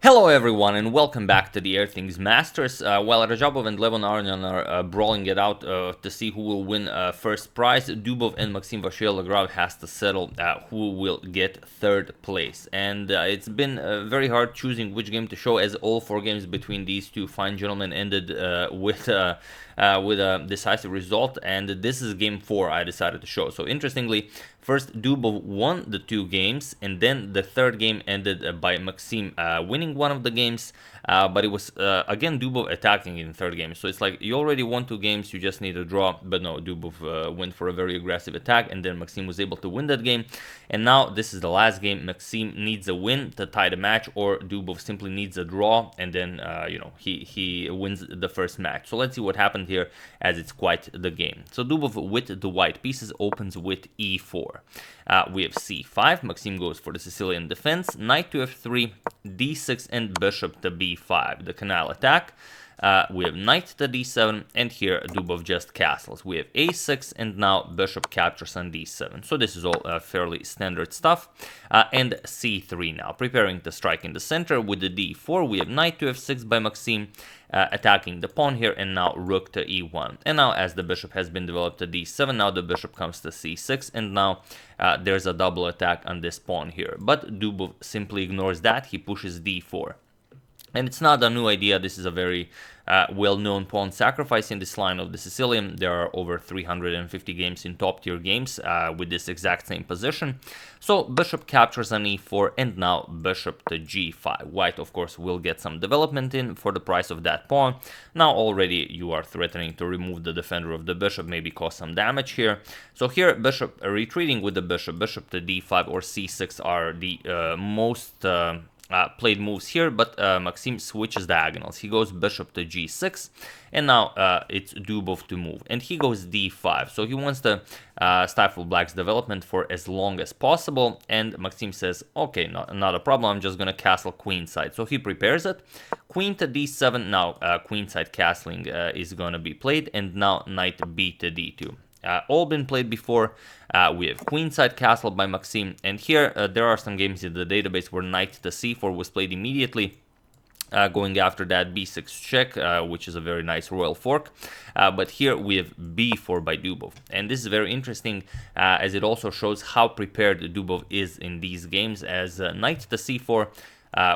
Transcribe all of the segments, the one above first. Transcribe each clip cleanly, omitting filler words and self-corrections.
Hello everyone and welcome back to the Airthings Masters. While Rajabov and Levon Arnian are brawling it out to see who will win first prize, Dubov and Maxim Vachier-Lagrave has to settle who will get third place. And it's been very hard choosing which game to show, as all four games between these two fine gentlemen ended with a decisive result, and this is game 4 I decided to show. So interestingly, first Dubov won the 2 games, and then the third game ended by Maxim winning one of the games, but it was again Dubov attacking in the third game. So it's like you already won 2 games, you just need a draw. But no, Dubov went for a very aggressive attack, and then Maxim was able to win that game. And now this is the last game. Maxim needs a win to tie the match, or Dubov simply needs a draw, and then he wins the first match. So let's see what happened here, as it's quite the game. So Dubov with the white pieces opens with e4. We have c5. Maxim goes for the Sicilian defense. Knight to f3, d6, and bishop to b5, the canal attack. We have knight to d7, and here Dubov just castles. We have a6, and now bishop captures on d7. So this is all fairly standard stuff. And c3 now, preparing to strike in the center with the d4. We have knight to f6 by Maxim, attacking the pawn here, and now rook to e1. And now as the bishop has been developed to d7, now the bishop comes to c6, and now there's a double attack on this pawn here. But Dubov simply ignores that. He pushes d4. And it's not a new idea. This is a very well-known pawn sacrifice in this line of the Sicilian. There are over 350 games in top-tier games with this exact same position. So bishop captures on e4, and now bishop to g5. White, of course, will get some development in for the price of that pawn. Now already you are threatening to remove the defender of the bishop, maybe cause some damage here. So here bishop retreating with the bishop to d5 or c6 are the most played moves here, but Maxim switches diagonals. He goes bishop to g6, and now it's Dubov to move, and he goes d5. So he wants to stifle black's development for as long as possible, and Maxim says, okay, not a problem, I'm just gonna castle queenside. So he prepares it. Queen to d7, now queenside castling is gonna be played, and now knight b to d2. All been played before. We have queenside castle by Maxim, and here there are some games in the database where knight to c4 was played immediately, going after that b6 check, which is a very nice royal fork. But here we have b4 by Dubov, and this is very interesting, as it also shows how prepared Dubov is in these games, as knight to c4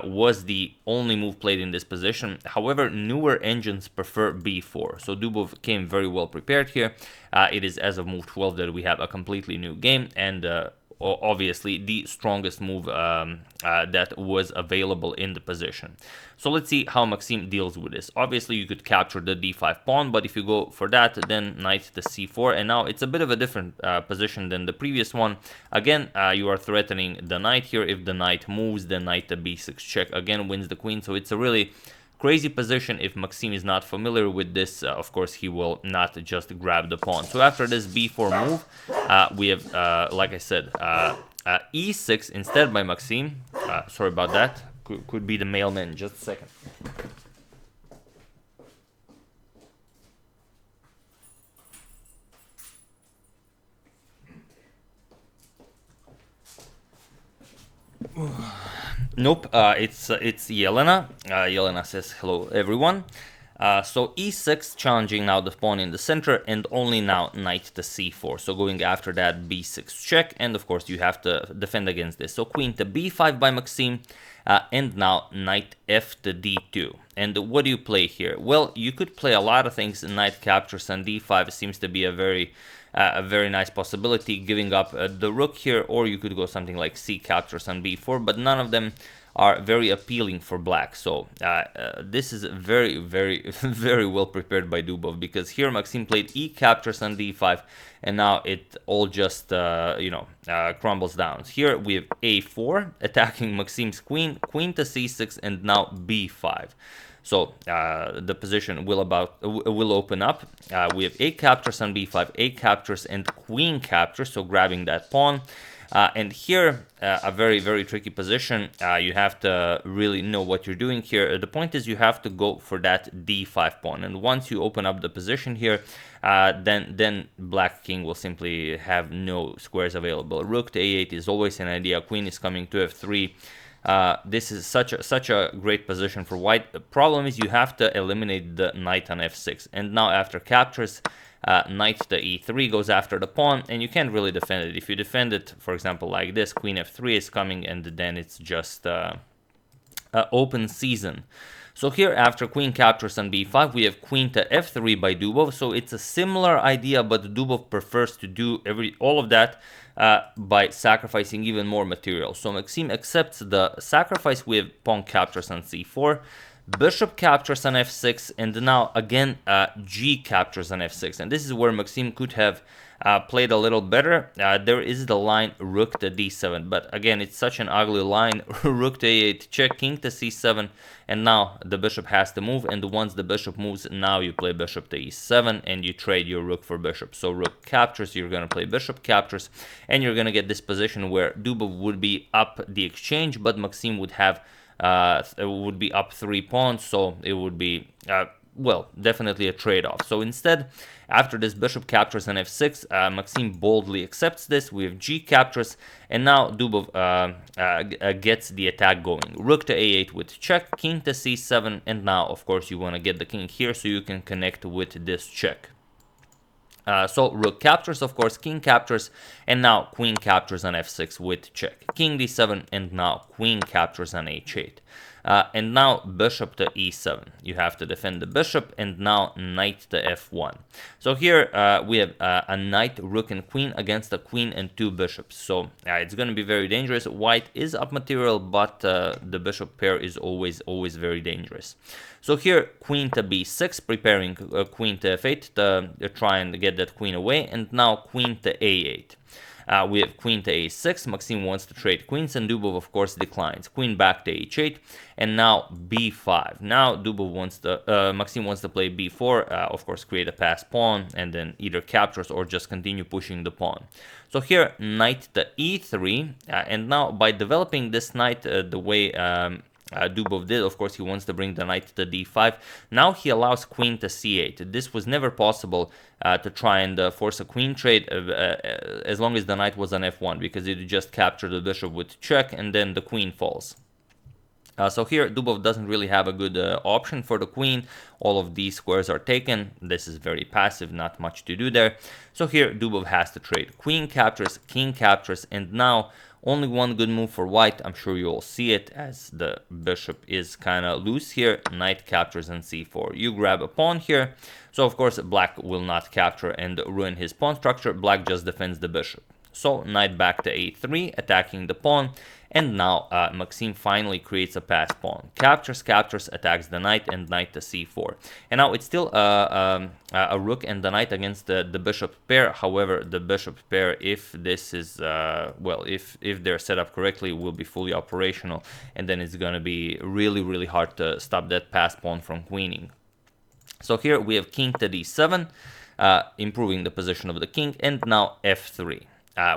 was the only move played in this position. However, newer engines prefer b4, so Dubov came very well prepared here. It is as of move 12 that we have a completely new game, and obviously the strongest move that was available in the position. So let's see how Maxim deals with this. Obviously you could capture the d5 pawn, but if you go for that, then knight to c4, and now it's a bit of a different position than the previous one. Again, you are threatening the knight here. If the knight moves, then knight to b6 check again wins the queen. So it's a really crazy position. If Maxim is not familiar with this, of course he will not just grab the pawn. So after this b4 move, we have, like I said, e6 instead by Maxim. Sorry about that. Could be the mailman. Just a second. Nope, it's Yelena. Yelena says hello everyone. So e6, challenging now the pawn in the center, and only now knight to c4. So going after that b6 check, and of course you have to defend against this. So queen to b5 by Maxim, and now knight f to d2. And what do you play here? Well, you could play a lot of things. Knight captures on d5 seems to be a very nice possibility, giving up the rook here, or you could go something like c captures on b4, but none of them are very appealing for black. So this is very very well prepared by Dubov, because here Maxim played e captures on d5, and now it all just crumbles down. Here we have a4 attacking Maxim's queen to c6, and now b5. So the position will open up. We have a captures on b5, a captures, and queen captures, so grabbing that pawn. And here, a very tricky position. You have to really know what you're doing here. The point is you have to go for that d5 pawn, and once you open up the position here, then black king will simply have no squares available. Rook to a8 is always an idea. Queen is coming to f3. This is such a great position for white. The problem is you have to eliminate the knight on f6, and now after captures, knight to e3 goes after the pawn, and you can't really defend it. If you defend it, for example, like this, queen f3 is coming, and then it's just open season. So here, after queen captures on b5, we have queen to f3 by Dubov. So it's a similar idea, but Dubov prefers to do all of that by sacrificing even more material. So Maxim accepts the sacrifice. We have pawn captures on c4, bishop captures on f6, and now again g captures on f6. And this is where Maxim could have played a little better. There is the line rook to d7, but again, it's such an ugly line. Rook to a8 check, king to c7, and now the bishop has to move, and once the bishop moves, now you play bishop to e7 and you trade your rook for bishop. So rook captures, you're going to play bishop captures, and you're going to get this position where Dubov would be up the exchange, but Maxim would have would be up 3 pawns, so it would be well, definitely a trade-off. So instead, after this bishop captures on f6, Maxim boldly accepts this. We have g captures, and now Dubov gets the attack going. Rook to a8 with check, king to c7, and now, of course, you want to get the king here so you can connect with this check. So rook captures, of course, king captures, and now queen captures on f6 with check. King d7, and now queen captures on h8. And now bishop to e7. You have to defend the bishop, and now knight to f1. So here we have a knight, rook, and queen against a queen and 2 bishops. So it's going to be very dangerous. White is up material, but the bishop pair is always very dangerous. So here, queen to b6, preparing queen to f8 to try and get that queen away, and now queen to a8. We have queen to a6. Maxim wants to trade queens, and Dubov, of course, declines. Queen back to h8, and now b5. Now Dubov wants to, Maxim wants to play b4. Of course, create a passed pawn, and then either captures or just continue pushing the pawn. So here, knight to e3, and now by developing this knight the way Dubov did, of course, he wants to bring the knight to d5. Now he allows queen to c8. This was never possible to try and force a queen trade as long as the knight was on f1, because it just captured the bishop with check, and then the queen falls. So here, Dubov doesn't really have a good option for the queen. All of these squares are taken. This is very passive, not much to do there. So here, Dubov has to trade. Queen captures, king captures, and now only one good move for white. I'm sure you all see it, as the bishop is kind of loose here. Knight captures on c4. You grab a pawn here. So, of course, black will not capture and ruin his pawn structure. Black just defends the bishop. So, knight back to a3, attacking the pawn. And now Maxim finally creates a passed pawn. Captures, captures, attacks the knight, and knight to c4. And now it's still a rook and the knight against the bishop pair. However, the bishop pair, if this is, well, if they're set up correctly, will be fully operational. And then it's going to be really hard to stop that passed pawn from queening. So here we have king to d7, improving the position of the king, and now f3.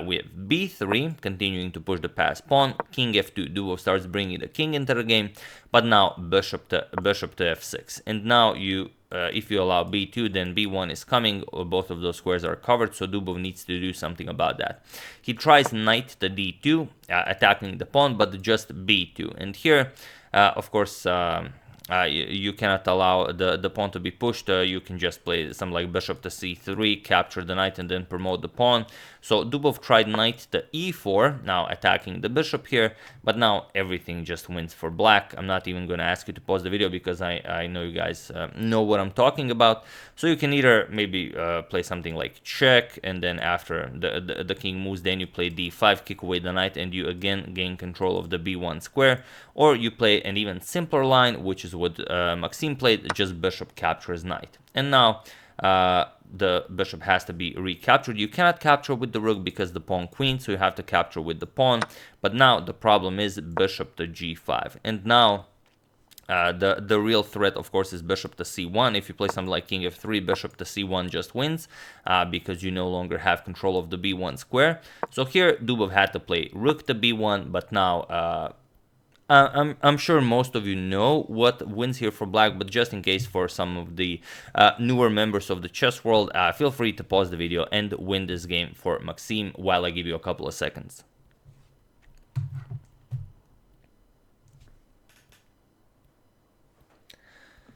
We have b3, continuing to push the passed pawn, king f2. Dubov starts bringing the king into the game, but now bishop to f6. And now you, if you allow b2, then b1 is coming. Both of those squares are covered, so Dubov needs to do something about that. He tries knight to d2, attacking the pawn, but just b2. And here, of course, you cannot allow the pawn to be pushed. You can just play something like bishop to c3, capture the knight, and then promote the pawn. So Dubov tried knight to e4, now attacking the bishop here, but now everything just wins for black. I'm not even going to ask you to pause the video, because I know you guys know what I'm talking about. So you can either maybe play something like check, and then after the king moves, then you play d5, kick away the knight, and you again gain control of the b1 square. Or you play an even simpler line, which is what Maxim played, just bishop captures knight. And now the bishop has to be recaptured. You cannot capture with the rook because the pawn queen, so you have to capture with the pawn. But now the problem is bishop to g5. And now the real threat, of course, is bishop to c1. If you play something like king f3, bishop to c1 just wins, because you no longer have control of the b1 square. So here Dubov had to play rook to b1, but now I'm sure most of you know what wins here for black, but just in case for some of the newer members of the chess world, feel free to pause the video and win this game for Maxim while I give you a couple of seconds.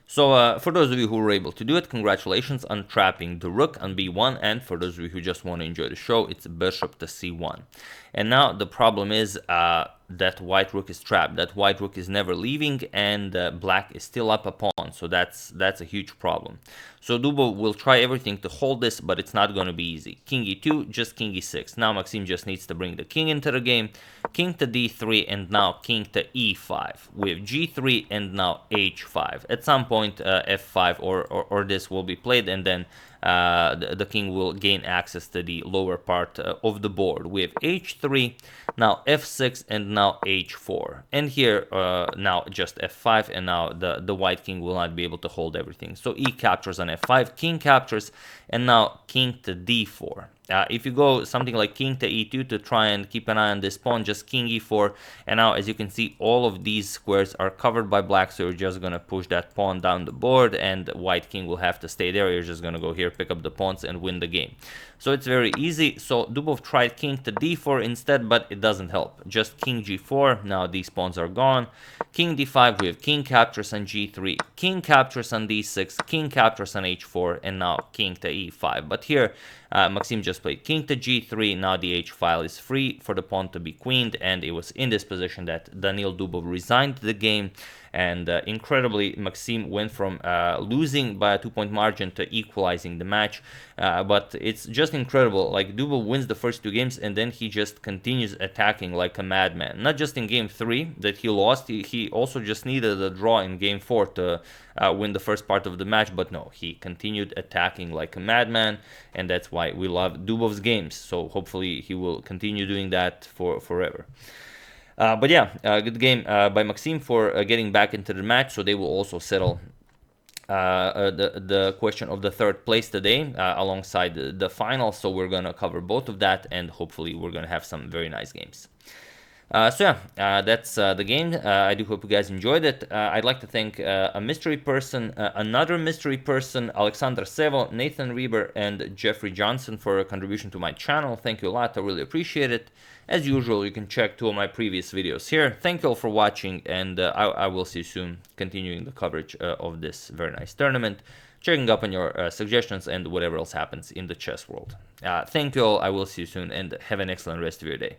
So for those of you who were able to do it, congratulations on trapping the rook on b1, and for those of you who just want to enjoy the show, it's bishop to c1. And now the problem is that white rook is trapped. That white rook is never leaving, and black is still up a pawn, so that's a huge problem. So Dubov will try everything to hold this, but it's not going to be easy. King e2, just king e6. Now Maxim just needs to bring the king into the game. King to d3, and now king to e5 with g3, and now h5. At some point f5 or this will be played, and then the king will gain access to the lower part of the board with h3, now f6, and now h4. And here now just f5, and now the white king will not be able to hold everything. So e captures on f5, king captures, and now king to d4. If you go something like king to e2 to try and keep an eye on this pawn, just king e4, and now as you can see, all of these squares are covered by black, so you're just going to push that pawn down the board, and white king will have to stay there. You're just going to go here, pick up the pawns, and win the game. So it's very easy. So Dubov tried king to d4 instead, but it doesn't help. Just king g4, now these pawns are gone. King d5, we have king captures on g3, king captures on d6, king captures on h4, and now king to e5. But here, Maxim just played king to g3, now the h file is free for the pawn to be queened, and it was in this position that Daniil Dubov resigned the game. And incredibly, Maxim went from losing by a 2-point margin to equalizing the match. But it's just incredible. Like, Dubov wins the first 2 games, and then he just continues attacking like a madman. Not just in game 3 that he lost, he also just needed a draw in game 4 to win the first part of the match. But no, he continued attacking like a madman, and that's why we love Dubov's games. So hopefully he will continue doing that for forever. But yeah, good game by Maxim for getting back into the match. So they will also settle the question of the 3rd place today alongside the final. So we're going to cover both of that, and hopefully we're going to have some very nice games. So yeah, that's the game. I do hope you guys enjoyed it. I'd like to thank a mystery person, another mystery person, Alexander Sevo, Nathan Reber, and Jeffrey Johnson for a contribution to my channel. Thank you a lot. I really appreciate it. As usual, you can check 2 of my previous videos here. Thank you all for watching, and I will see you soon, continuing the coverage of this very nice tournament, checking up on your suggestions and whatever else happens in the chess world. Thank you all. I will see you soon, and have an excellent rest of your day.